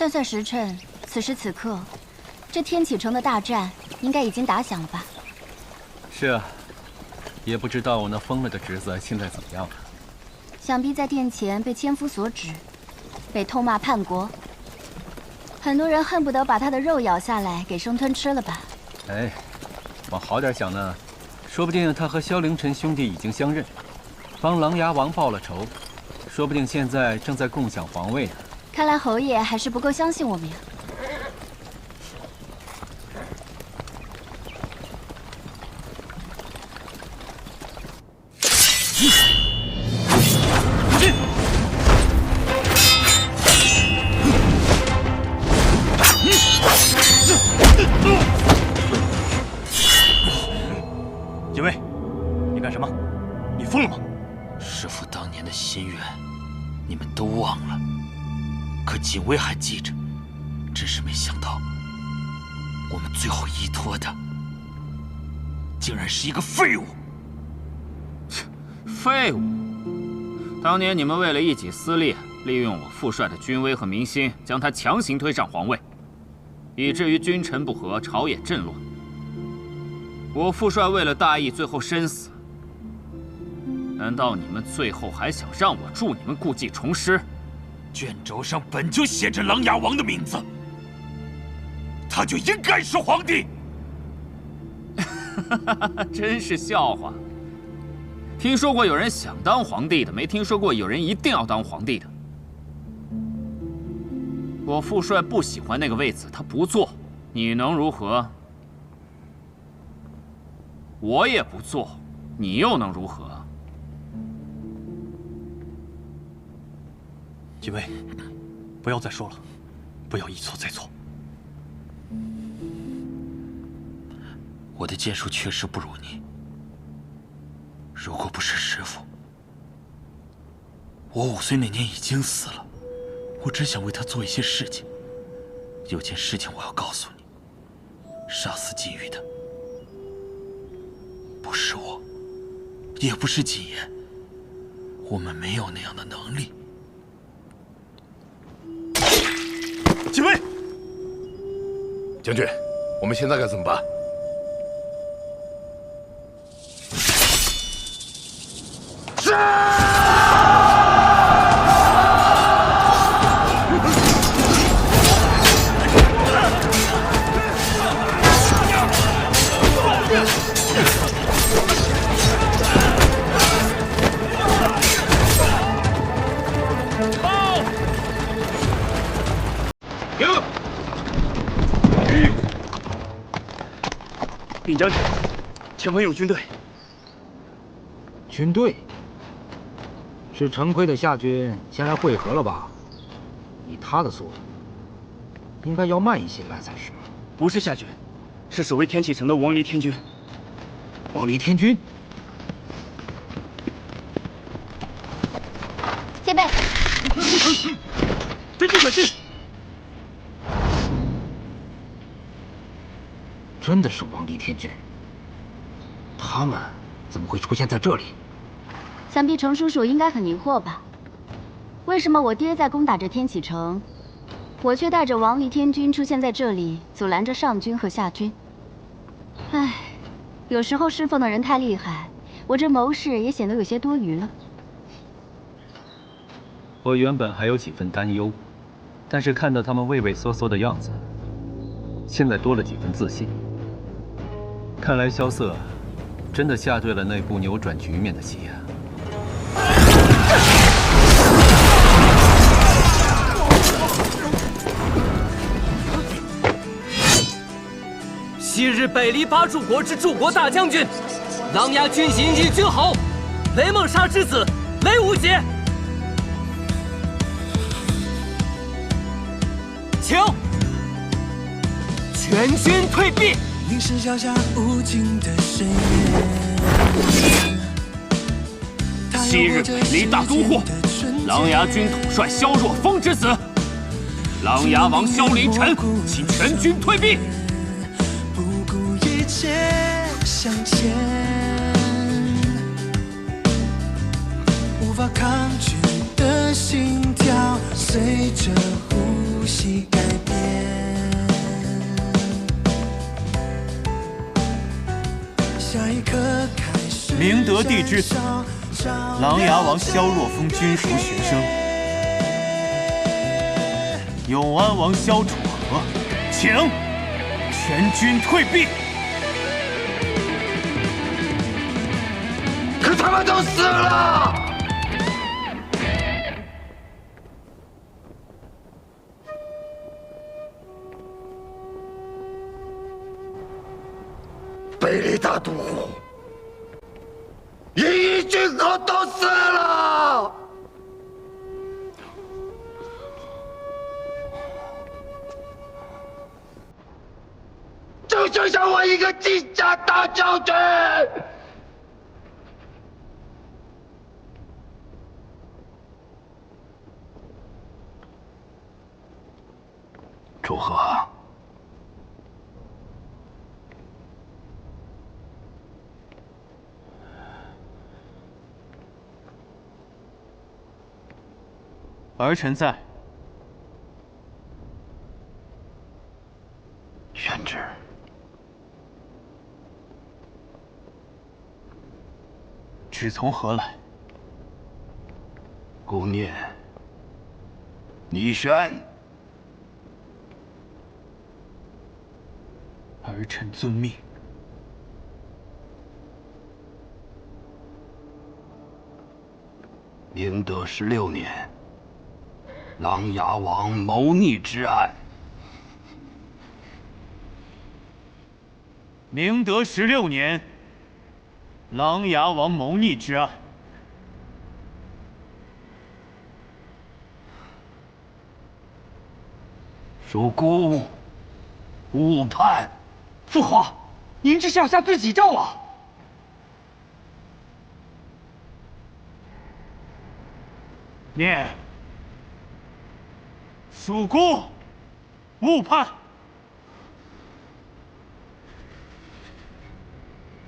算算时辰，此时此刻，这天启城的大战应该已经打响了吧？是啊，也不知道我那疯了的侄子现在怎么样了。想必在殿前被千夫所指，被痛骂叛国。很多人恨不得把他的肉咬下来给生吞吃了吧？哎，往好点想呢，说不定他和萧凌晨兄弟已经相认，帮琅琊王报了仇，说不定现在正在共享皇位呢。看来侯爷还是不够相信我们呀。锦卫，你干什么？你疯了吗？师父当年的心愿，你们都忘了，可锦卫还记着。真是没想到，我们最后依托的，竟然是一个废物。废物！当年你们为了一己私利，利用我父帅的军威和民心，将他强行推上皇位，以至于君臣不和，朝野震乱。我父帅为了大义，最后身死。难道你们最后还想让我助你们故技重施？卷轴上本就写着琅琊王的名字，他就应该是皇帝。真是笑话！听说过有人想当皇帝的，没听说过有人一定要当皇帝的。我父帅不喜欢那个位子，他不做，你能如何？我也不做，你又能如何？锦卫，不要再说了，不要一错再错。我的剑术确实不如你，如果不是师父，我5岁那年已经死了。我只想为他做一些事情。有件事情我要告诉你：杀死季玉的不是我，也不是锦言，我们没有那样的能力。锦卫，将军，我们现在该怎么办？禀将军，前方有军队。军队？是陈奎的夏军先来会合了吧？以他的速度，应该要慢一些来才是。不是夏军，是守卫天启城的王离天军。王离天军？前辈，飞机可信。真的是王离天军？他们怎么会出现在这里？想必程叔叔应该很疑惑吧？为什么我爹在攻打着天启城，我却带着王离天军出现在这里，阻拦着上军和下军？唉，有时候侍奉的人太厉害，我这谋士也显得有些多余了。我原本还有几分担忧，但是看到他们畏畏缩缩的样子，现在多了几分自信。看来萧瑟真的下对了那部扭转局面的棋啊！昔日北离八柱国之柱国大将军，琅琊军行义军侯，雷梦莎之子雷无邪，请全军退避。凝视脚下无尽的深渊。昔日北离大都护，琅琊军统帅萧若风之子，琅琊王萧凌晨，请全军退避。不顾一切向前，无法抗拒的心跳随着呼呼吸改变。下一刻开始，明德帝之子，琅琊王萧若风均属学生。永安王萧楚河，请全军退避。可他们都死了！北离大都护，一亿军口都死了！就剩下我一个金家大将军！楚河，儿臣在。宣旨。旨从何来？顾念，你宣。儿臣遵命。明德16年，琅琊王谋逆之案。明德16年，琅琊王谋逆之案。属孤，误判。父皇，您这是要下罪己诏啊！念：属孤，误判。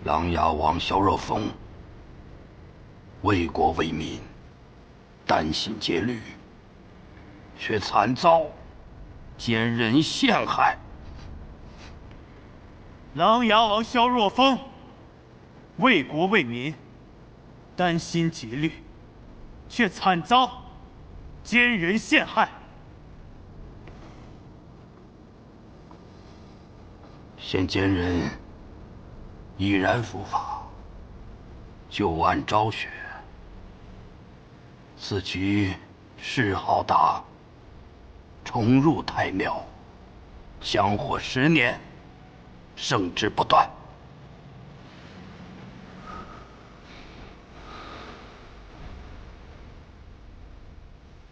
琅琊王萧若风为国为民，担心节律，却惨遭奸人陷害。琅琊王萧若风为国为民，担心节律，却惨遭奸人陷害。现奸人已然伏法，旧案昭雪。此局势浩大，重入太庙，香火10年，圣旨不断。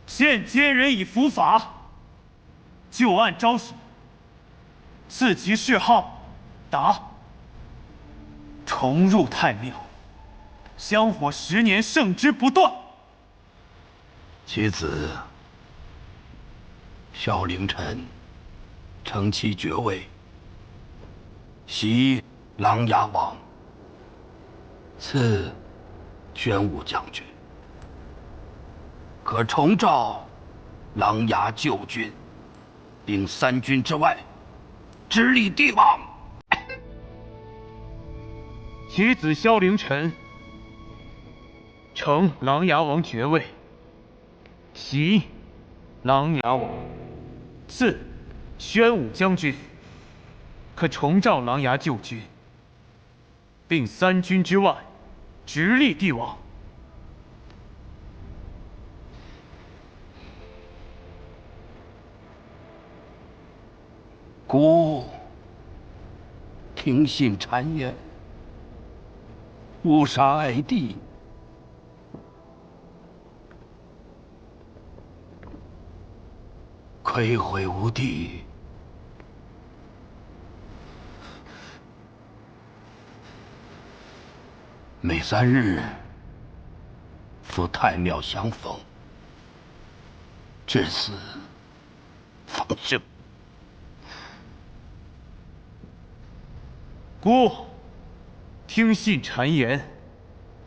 现奸人已伏法，旧案昭雪，次级谥号达，重入太庙，香火10年，圣之不断。其子萧凌晨承其爵位，袭琅琊王，赐宣武将军，可重召琅琊旧军，并3军之外，直隶帝王。其子萧凌晨承琅琊王爵位，袭琅琊王，赐宣武将军，可重召琅琊旧军，并3军之外，直隶帝王。孤听信谗言，误杀爱弟，愧悔无地。每3日赴太庙相逢，至死方休。孤听信谗言，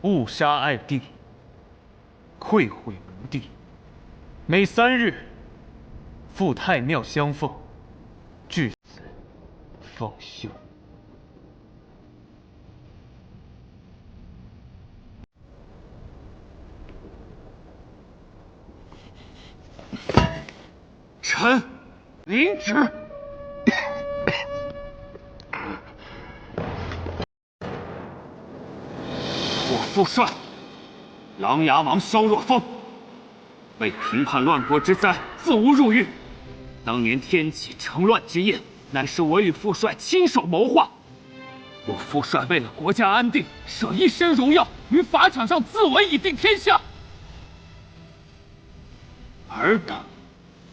误杀爱弟，愧悔无地。每3日赴太庙相奉，至死方休。臣领旨。我父帅琅琊王萧若风，为平叛乱国之灾，自吾入狱。当年天启成乱之夜，乃是我与父帅亲手谋划。我父帅为了国家安定，舍一身荣耀于法场上自刎，以定天下。尔等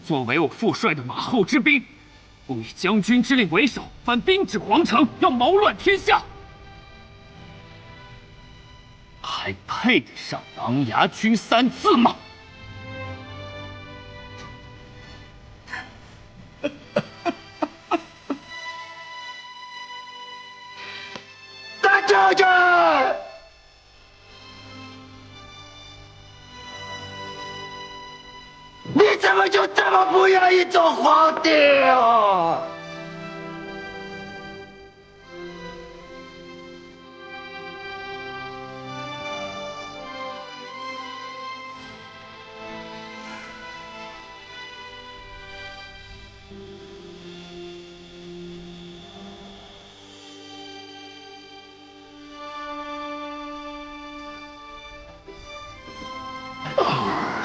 作为我父帅的马后之兵，不以将军之令为首，反兵至皇城，要谋乱天下，还配得上琅琊军3字吗？大将军，你怎么就这么不愿意做皇帝啊？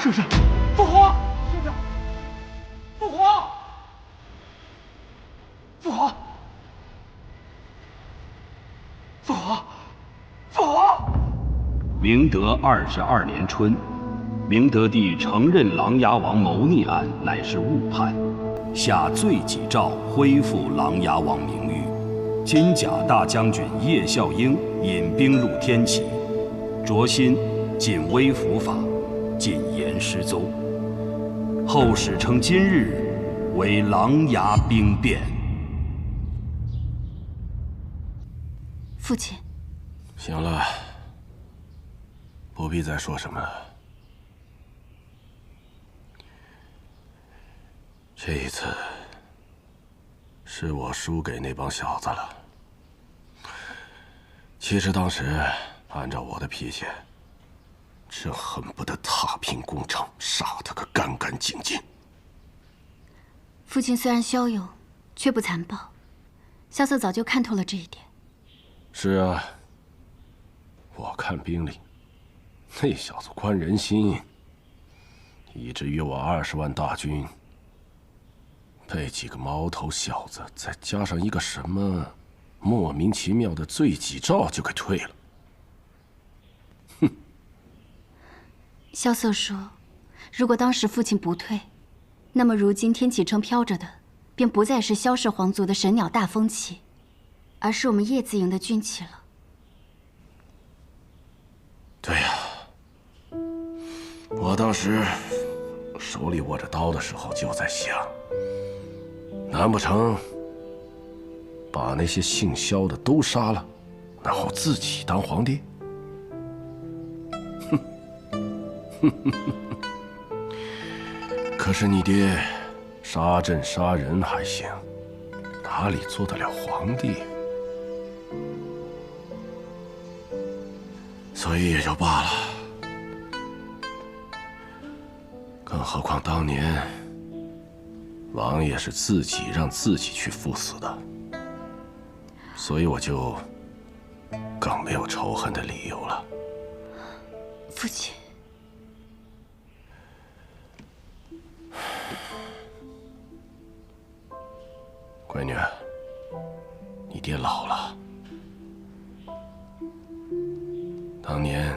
圣上，父皇！圣上，父皇！父皇！父皇！父皇！明德22年春，明德帝承认琅琊王谋逆案乃是误判，下罪己诏恢复琅琊王名誉。金甲大将军叶孝英引兵入天启，着新进微服法，进言失踪。后史称今日为琅琊兵变。父亲，行了，不必再说什么了。这一次是我输给那帮小子了。其实当时按照我的脾气，真恨不得踏平宫城，杀他个干干净净。父亲虽然骁勇，却不残暴。萧瑟早就看透了这一点。是啊，我看兵力，那小子宽人心，以至于我20万大军被几个毛头小子，再加上一个什么莫名其妙的罪己诏就给退了。哼！萧瑟说，如果当时父亲不退，那么如今天启城飘着的，便不再是萧氏皇族的神鸟大风旗，而是我们叶子营的军旗了。对呀，我当时手里握着刀的时候就在想，难不成把那些姓萧的都杀了，然后自己当皇帝？可是你爹杀朕杀人还行，哪里做得了皇帝？所以也就罢了。更何况当年王爷是自己让自己去赴死的，所以我就更没有仇恨的理由了。父亲，闺女，你爹老了。当年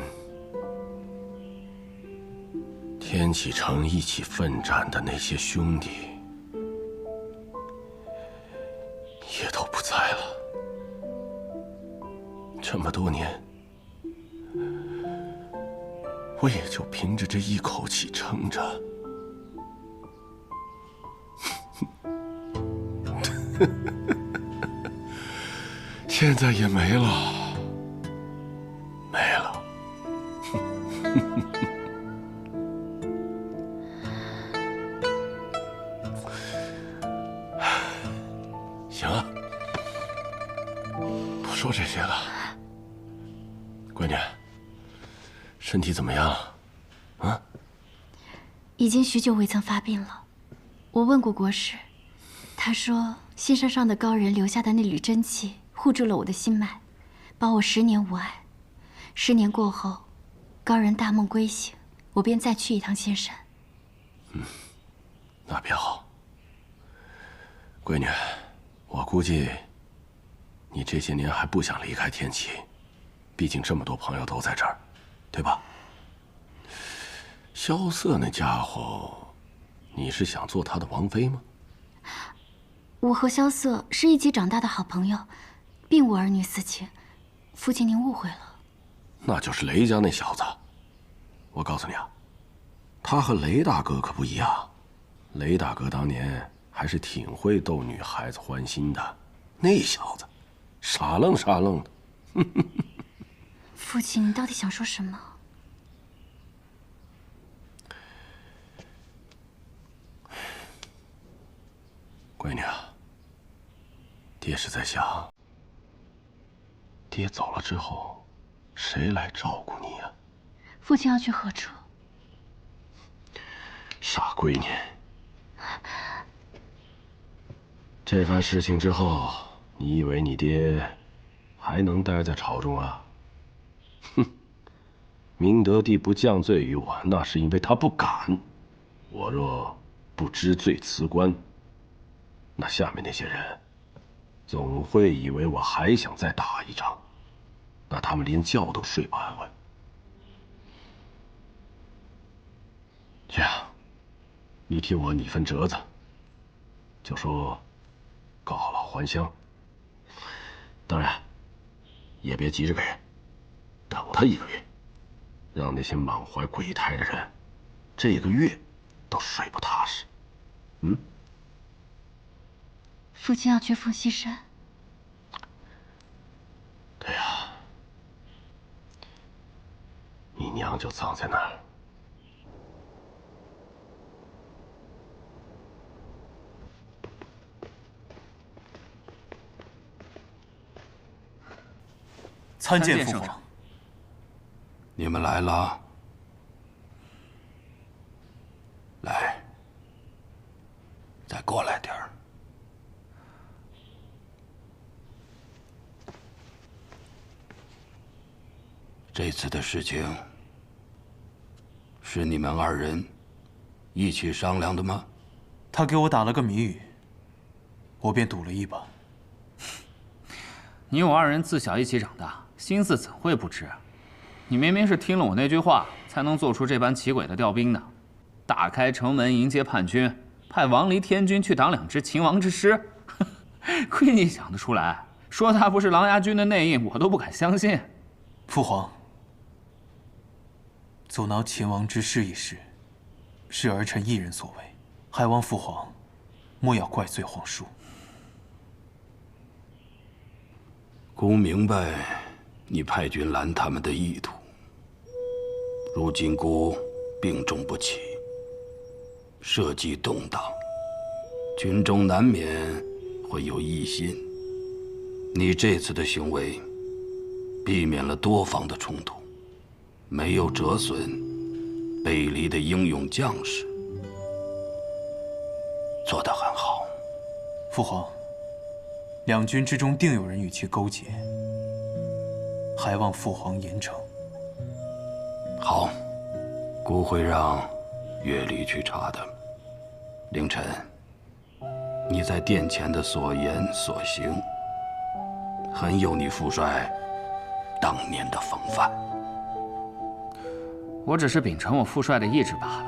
天启城一起奋战的那些兄弟也都不在了。这么多年，我也就凭着这一口气撑着。现在也没了，没了。说这些了。闺女，身体怎么样？啊？已经许久未曾发病了。我问过国师，他说仙山上的高人留下的那缕真气护住了我的心脉，保我10年无碍。10年过后，高人大梦归醒，我便再去一趟仙山。那便好。闺女，我估计你这些年还不想离开天启，毕竟这么多朋友都在这儿，对吧？萧瑟那家伙，你是想做他的王妃吗？我和萧瑟是一起长大的好朋友，并无儿女私情。父亲，您误会了。那就是雷家那小子。我告诉你啊，他和雷大哥可不一样。雷大哥当年还是挺会逗女孩子欢心的，那小子傻愣傻愣的。父亲，你到底想说什么？闺女啊，爹是在想，爹走了之后，谁来照顾你呀？父亲要去何处？傻闺女，这番事情之后，你以为你爹还能待在朝中啊？哼！明德帝不降罪于我，那是因为他不敢。我若不知罪辞官，那下面那些人总会以为我还想再打一仗，那他们连觉都睡不安稳。这样，你替我拟份折子，就说告老还乡。当然，也别急着给，等他1个月，让那些满怀鬼胎的人这个月都睡不踏实。父亲要去凤栖山。对呀，你娘就葬在那儿。参见父皇。你们来了，来，再过来点儿。这次的事情是你们2人一起商量的吗？他给我打了个谜语，我便赌了一把。你我2人自小一起长大，心思怎会不知？你明明是听了我那句话，才能做出这般奇诡的调兵的。打开城门迎接叛军，派王离天军去挡2支秦王之师，亏你想得出来！说他不是琅琊军的内应，我都不敢相信。父皇，阻挠秦王之事一事，是儿臣一人所为，还望父皇莫要怪罪皇叔。姑明白你派军拦他们的意图，如今姑病重不起，社稷动荡，军中难免会有异心。你这次的行为，避免了多方的冲突，没有折损北离的英勇将士，做得很好。父皇，两军之中定有人与其勾结，还望父皇严惩。好，姑会让乐离去查的。凌晨，你在殿前的所言所行，很有你父帅当年的风范。我只是秉承我父帅的意志罢了。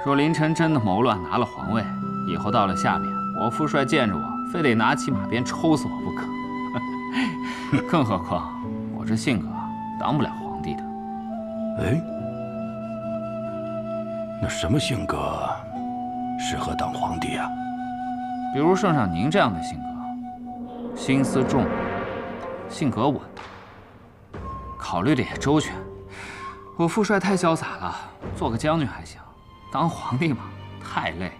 若凌晨真的谋乱拿了皇位，以后到了下面，我父帅见着我，非得拿起马鞭抽死我不可。更何况我这性格当不了皇帝的。哎，那什么性格适合当皇帝啊？比如圣上您这样的性格，心思重，性格稳，考虑的也周全。我父帅太潇洒了，做个将军还行，当皇帝嘛太累，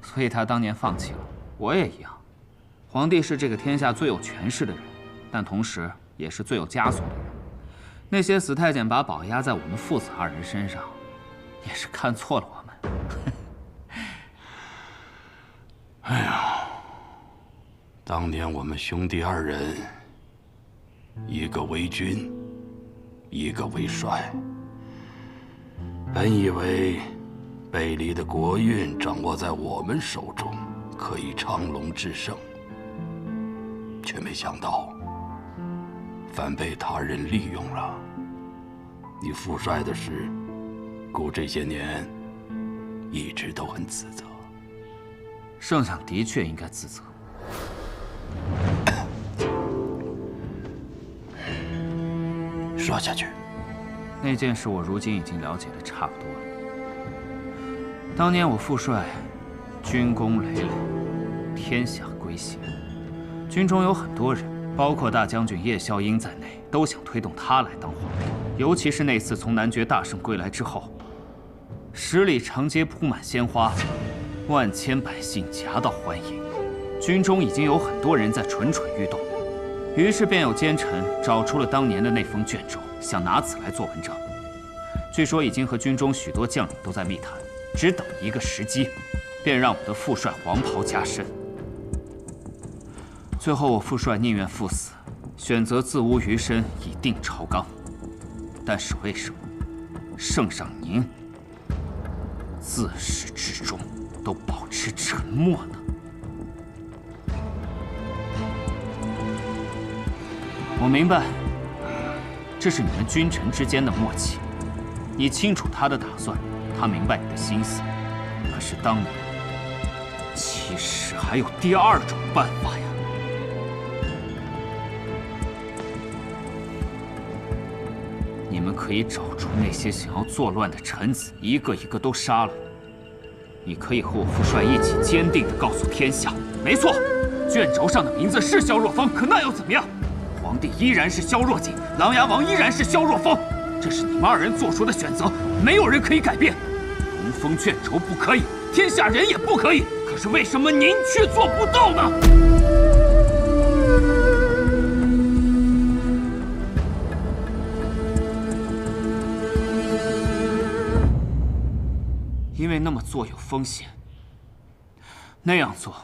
所以他当年放弃了。我也一样，皇帝是这个天下最有权势的人，但同时也是最有枷锁的人。那些死太监把宝压在我们父子二人身上，也是看错了我们。哎呀，当年我们兄弟二人，一个为君，一个为帅，本以为北离的国运掌握在我们手中，可以昌隆制胜，却没想到反被他人利用了。你父帅的事，姑这些年一直都很自责。圣上的确应该自责。说下去。那件事我如今已经了解的差不多了。当年我父帅军功累累，天下归心，军中有很多人，包括大将军叶孝英在内，都想推动他来当皇帝。尤其是那次从男爵大胜归来之后，十里长街铺满鲜花，万千百姓夹道欢迎，军中已经有很多人在蠢蠢欲动。于是便有奸臣找出了当年的那封卷轴，想拿此来做文章。据说已经和军中许多将领都在密谈，只等一个时机，便让我的父帅黄袍加身。最后我父帅宁愿赴死，选择自污余身以定朝纲。但是为什么圣上您自始至终都保持沉默呢？我明白，这是你们君臣之间的默契。你清楚他的打算，他明白你的心思。可是当年，其实还有第二种办法呀。你们可以找出那些想要作乱的臣子，一个一个都杀了。你可以和我父帅一起坚定地告诉天下：没错，卷轴上的名字是萧若风，可那又怎么样？皇帝依然是萧若景，琅琊王依然是萧若风，这是你们二人做出的选择，没有人可以改变。龙封卷轴不可以，天下人也不可以，可是为什么您却做不到呢？因为那么做有风险，那样做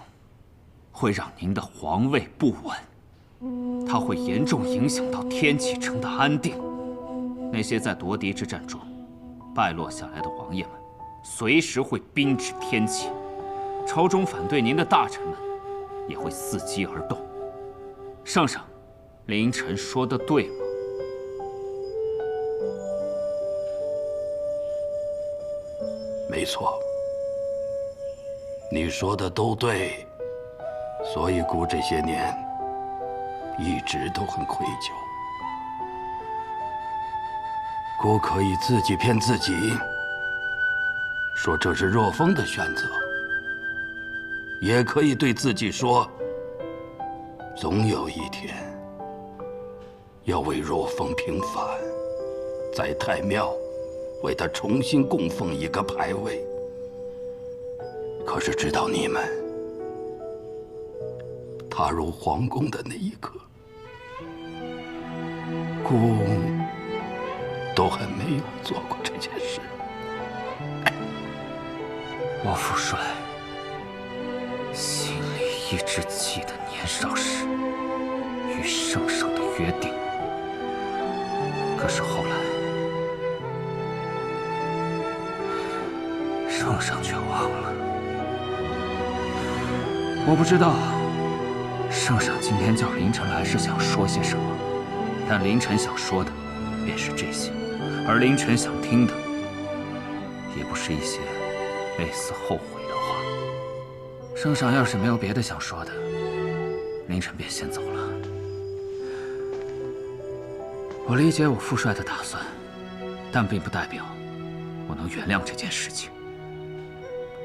会让您的皇位不稳，它会严重影响到天启城的安定。那些在夺嫡之战中败落下来的王爷们，随时会兵至天启，朝中反对您的大臣们也会伺机而动。圣上，凌晨说的对吗？没错，你说的都对，所以姑这些年一直都很愧疚。姑可以自己骗自己，说这是若风的选择，也可以对自己说，总有一天要为若风平反，在太庙为他重新供奉一个牌位。可是直到你们踏入皇宫的那一刻，姑都还没有做过这件事。我父帅心里一直记得年少时与圣上的约定，可是后来圣上却忘了。我不知道圣上今天叫凌晨来是想说些什么，但凌晨想说的便是这些，而凌晨想听的也不是一些类似后悔的话。圣上要是没有别的想说的，凌晨便先走了。我理解我父帅的打算，但并不代表我能原谅这件事情。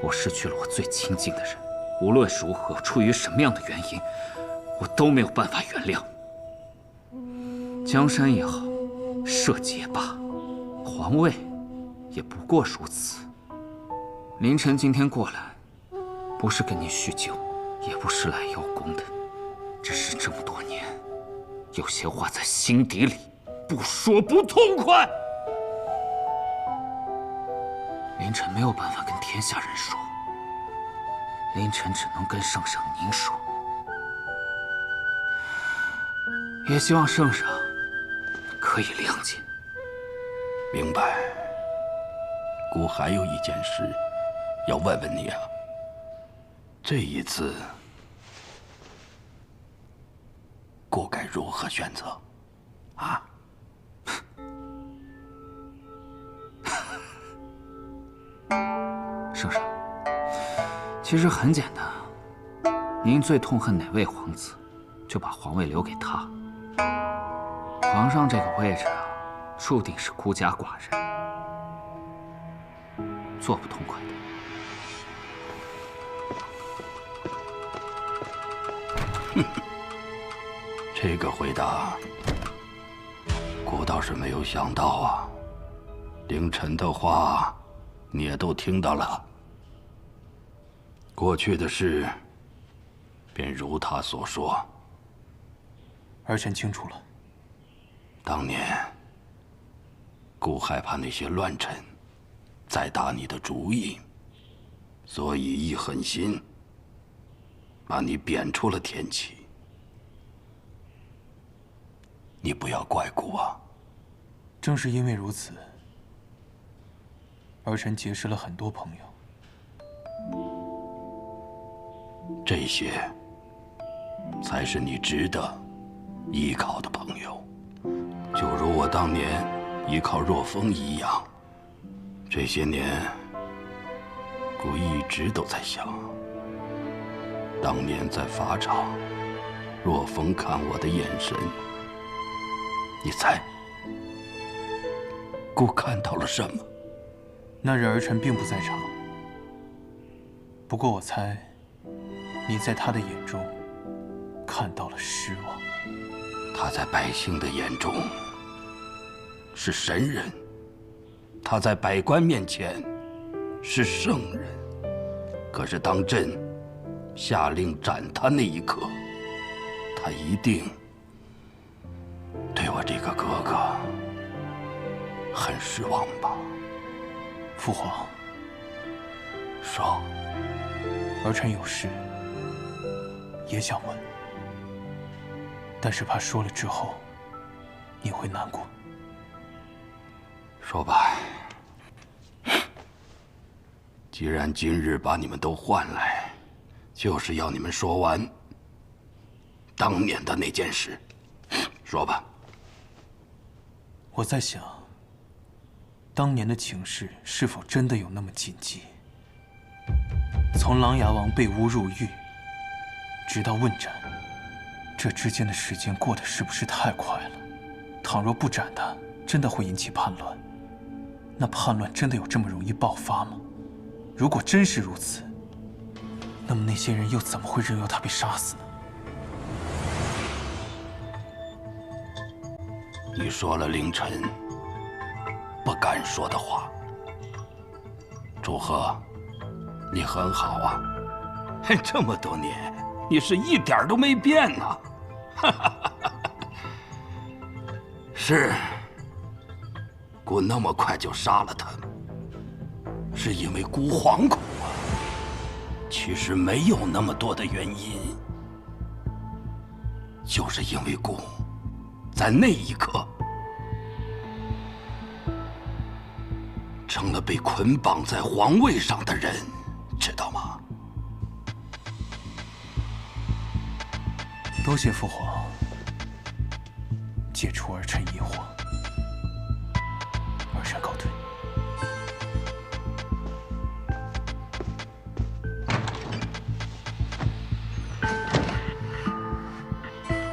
我失去了我最亲近的人，无论如何，出于什么样的原因，我都没有办法原谅。江山也好，社稷也罢，皇位也不过如此。凌晨今天过来，不是跟你叙旧，也不是来邀功的，只是这么多年，有些话在心底里，不说不痛快。凌晨没有办法跟天下人说，凌晨只能跟圣上您说。也希望圣上可以谅解。明白。姑还有一件事要问问你啊，这一次姑该如何选择？啊？圣上，其实很简单，您最痛恨哪位皇子，就把皇位留给他。皇上这个位置啊，注定是孤家寡人，做不痛快的。这个回答，姑倒是没有想到啊。凌晨的话，你也都听到了。过去的事，便如他所说。儿臣清楚了。当年，姑害怕那些乱臣再打你的主意，所以一狠心把你贬出了天启。你不要怪姑啊。正是因为如此，儿臣结识了很多朋友。这些才是你值得依靠的朋友，就如我当年依靠若风一样。这些年，姑一直都在想，当年在法场，若风看我的眼神，你猜，姑看到了什么？那日儿臣并不在场，不过我猜，你在他的眼中看到了失望。他在百姓的眼中是神人，他在百官面前是圣人。可是当朕下令斩他那一刻，他一定对我这个哥哥很失望吧？父皇，说，儿臣有事也想问，但是怕说了之后你会难过。说吧。既然今日把你们都唤来，就是要你们说完当年的那件事。说吧。我在想，当年的情势是否真的有那么紧急？从琅琊王被诬入狱，直到问斩，这之间的时间过得是不是太快了？倘若不斩他，真的会引起叛乱。那叛乱真的有这么容易爆发吗？如果真是如此，那么那些人又怎么会任由他被杀死呢？你说了凌晨不敢说的话。祝贺，你很好啊，这么多年你是一点都没变呐。是，姑那么快就杀了他，是因为姑惶恐啊。其实没有那么多的原因，就是因为姑在那一刻成了被捆绑在皇位上的人，知道吗？多谢父皇解除儿臣疑惑，儿臣告退。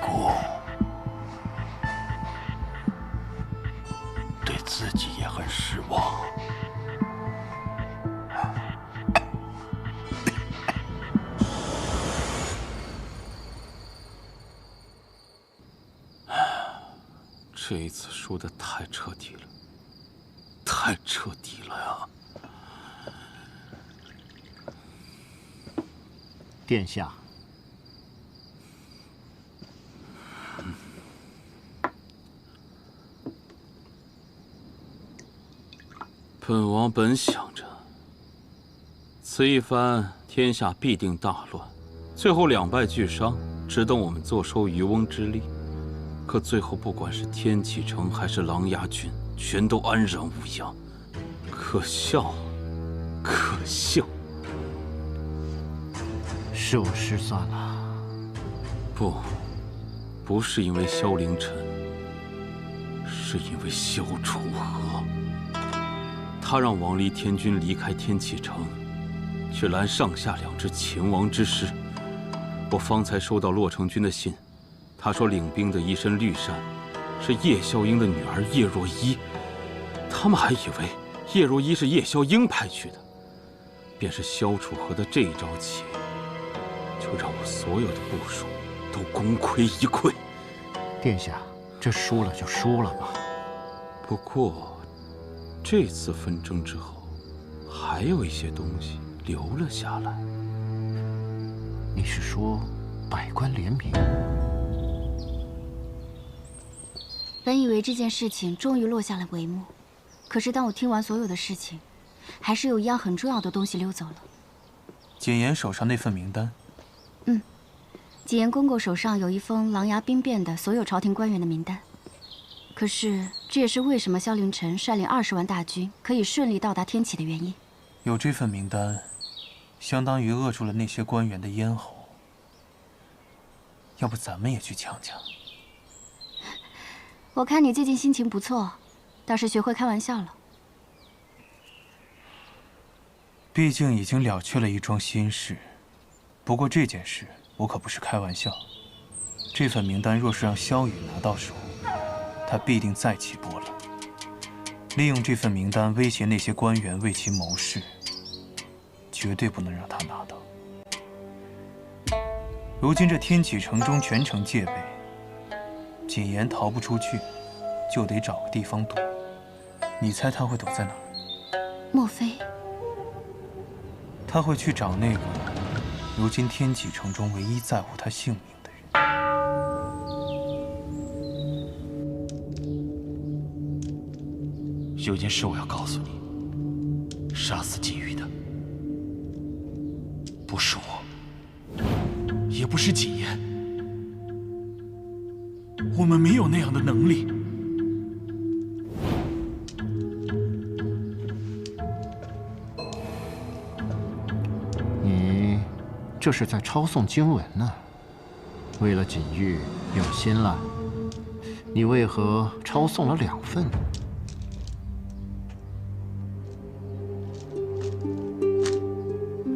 姑对自己也很失望。这一次输得太彻底了，太彻底了呀！殿下，本王本想着，此一番天下必定大乱，最后两败俱伤，只等我们坐收渔翁之利。可最后，不管是天启城还是琅琊郡，全都安然无恙，可笑，可笑。是我失算了。不是因为萧凌晨，是因为萧楚河。他让王离天军离开天启城，去拦上下两支秦王之师。我方才收到洛成军的信，他说领兵的一身绿衫是叶孝英的女儿叶若依，他们还以为叶若依是叶孝英派去的。便是萧楚河的这一招棋，就让我所有的部署都功亏一篑。殿下，这输了就输了吧。不过，这次纷争之后，还有一些东西留了下来。你是说百官联名？本以为这件事情终于落下了帷幕，可是当我听完所有的事情，还是有一样很重要的东西溜走了。简言手上那份名单。简言公公手上有一封琅琊兵变的所有朝廷官员的名单。可是这也是为什么萧凌晨率领20万大军可以顺利到达天启的原因。有这份名单，相当于扼住了那些官员的咽喉。要不咱们也去抢抢？我看你最近心情不错，倒是学会开玩笑了。毕竟已经了却了一桩心事。不过这件事我可不是开玩笑。这份名单若是让萧雨拿到手，他必定再起波澜，利用这份名单威胁那些官员为其谋事，绝对不能让他拿到。如今这天启城中全城戒备，谨言逃不出去，就得找个地方躲。你猜他会躲在哪儿？莫非他会去找那个如今天启城中唯一在乎他性命的人？有件事我要告诉你，杀死锦玉的不是我，也不是谨言，我们没有那样的能力。你这是在抄诵经文呢？为了锦玉用心了，你为何抄送了2份？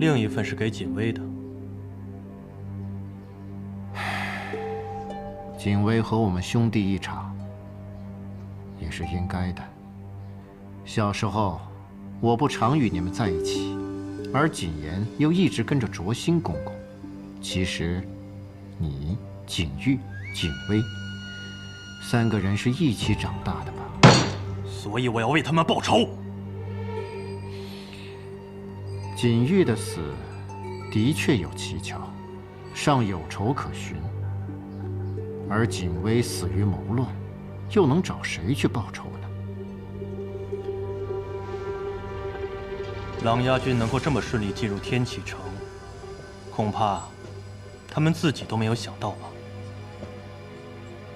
另一份是给锦薇的。锦薇和我们兄弟一场，也是应该的。小时候，我不常与你们在一起，而谨言又一直跟着卓心公公。其实，你、锦玉、锦薇3个人是一起长大的吧？所以我要为他们报仇。锦玉的死的确有蹊跷，尚有仇可寻。而锦薇死于谋乱，又能找谁去报仇呢？琅琊军能够这么顺利进入天启城，恐怕他们自己都没有想到吧。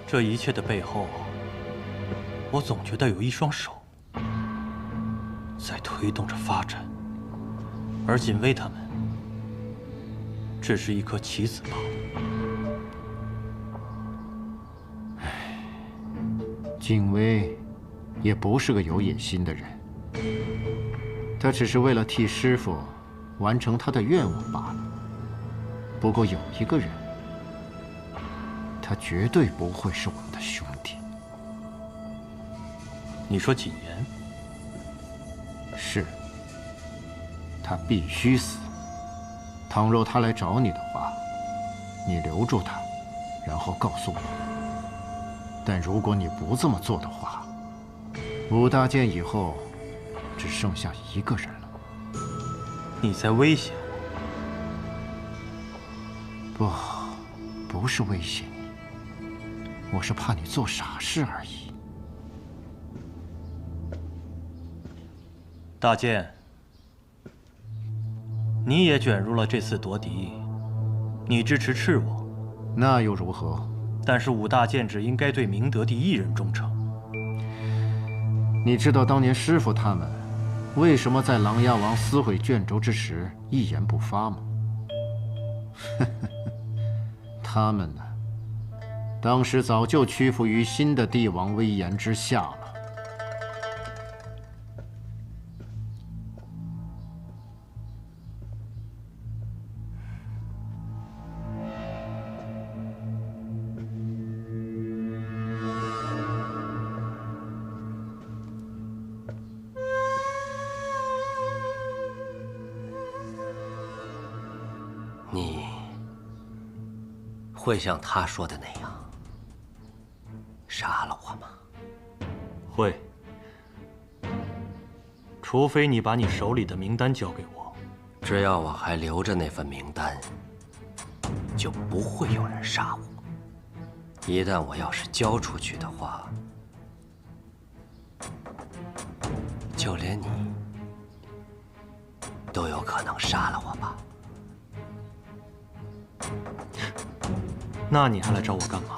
这一切的背后，我总觉得有一双手在推动着发展，而锦薇他们只是一颗棋子罢了。锦薇也不是个有野心的人，他只是为了替师傅完成他的愿望罢了。不过有一个人，他绝对不会是我们的兄弟。你说谨言？是，他必须死。倘若他来找你的话，你留住他，然后告诉我。但如果你不这么做的话，5大件以后只剩下1个人了。你在威胁我？不是威胁你，我是怕你做傻事而已。大剑，你也卷入了这次夺嫡，你支持赤王，那又如何？但是五大剑只应该对明德帝一人忠诚。你知道当年师傅他们为什么在琅琊王撕毁卷轴之时一言不发吗？他们呢，当时早就屈服于新的帝王威严之下了。你会像他说的那样杀了我吗？会，除非你把你手里的名单交给我。只要我还留着那份名单，就不会有人杀我。一旦我要是交出去的话，就连你都有可能杀了我吧？那你还来找我干嘛？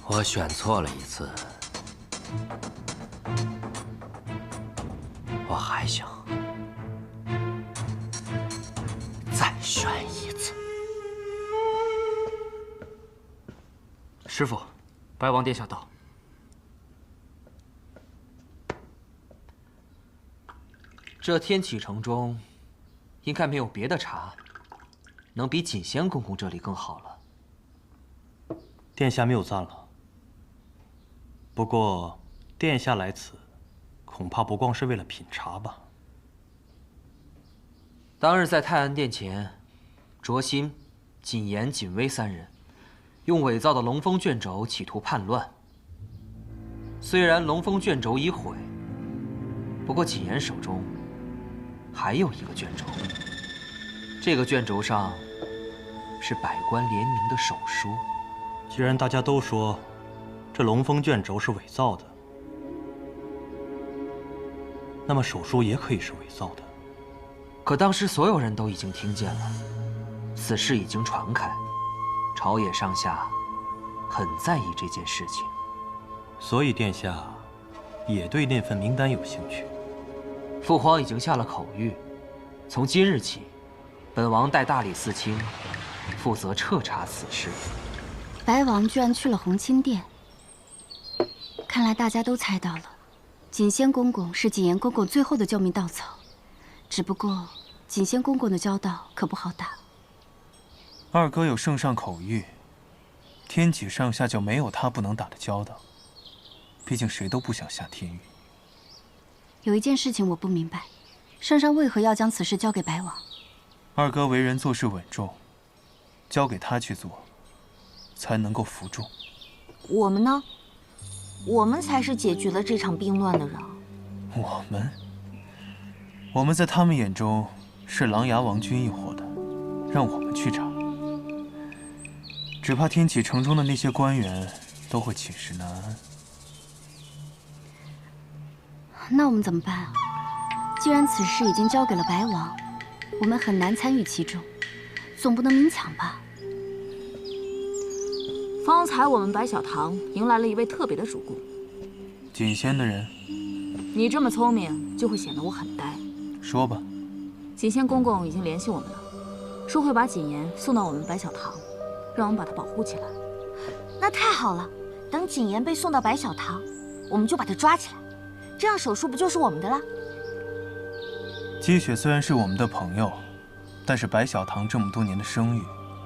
我选错了一次，我还想再选一次。师傅，白王殿下到。这天启城中，应该没有别的茶能比锦仙公公这里更好了。殿下谬赞了。不过，殿下来此，恐怕不光是为了品茶吧？当日在泰安殿前，卓心、锦言、锦威三人用伪造的龙峰卷轴企图叛乱。虽然龙峰卷轴已毁，不过锦言手中还有一个卷轴。这个卷轴上是百官联名的手书。既然大家都说这龙峰卷轴是伪造的，那么手书也可以是伪造的。可当时所有人都已经听见了，此事已经传开，朝野上下很在意这件事情。所以殿下也对那份名单有兴趣。父皇已经下了口谕，从今日起，本王代大理寺卿负责彻查此事。白王居然去了红钦殿，看来大家都猜到了，锦仙公公是锦言公公最后的救命稻草。只不过，锦仙公公的交道可不好打。二哥有圣上口谕，天启上下就没有他不能打的交道。毕竟谁都不想下天狱。有一件事情我不明白，圣上为何要将此事交给白王？二哥为人做事稳重，交给他去做，才能够服众。我们呢？我们才是解决了这场兵乱的人。我们在他们眼中是琅琊王军一伙的，让我们去查，只怕天启城中的那些官员都会寝食难安。那我们怎么办啊？既然此事已经交给了白王，我们很难参与其中，总不能明抢吧？方才我们白小堂迎来了一位特别的主顾，锦仙的人。你这么聪明，就会显得我很呆。说吧。锦仙公公已经联系我们了，说会把锦言送到我们白小堂，让我们把他保护起来。那太好了，等锦言被送到白小堂，我们就把他抓起来，这样手术不就是我们的了？姬雪虽然是我们的朋友，但是白小堂这么多年的声誉，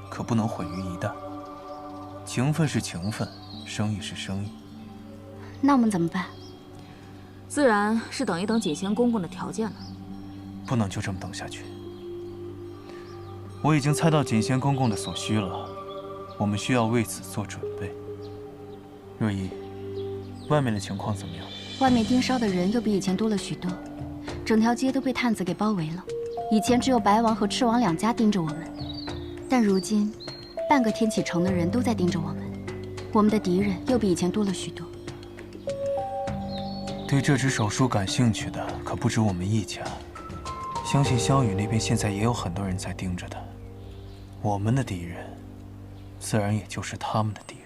可不能毁于一旦。情分是情分，生意是生意。那我们怎么办？自然是等一等锦仙公公的条件了。不能就这么等下去。我已经猜到锦仙公公的所需了，我们需要为此做准备。若依，外面的情况怎么样？外面盯梢的人又比以前多了许多，整条街都被探子给包围了。以前只有白王和赤王两家盯着我们，但如今半个天启城的人都在盯着我们，我们的敌人又比以前多了许多。对这只手书感兴趣的可不止我们一家，相信湘雨那边现在也有很多人在盯着他。我们的敌人，自然也就是他们的敌人。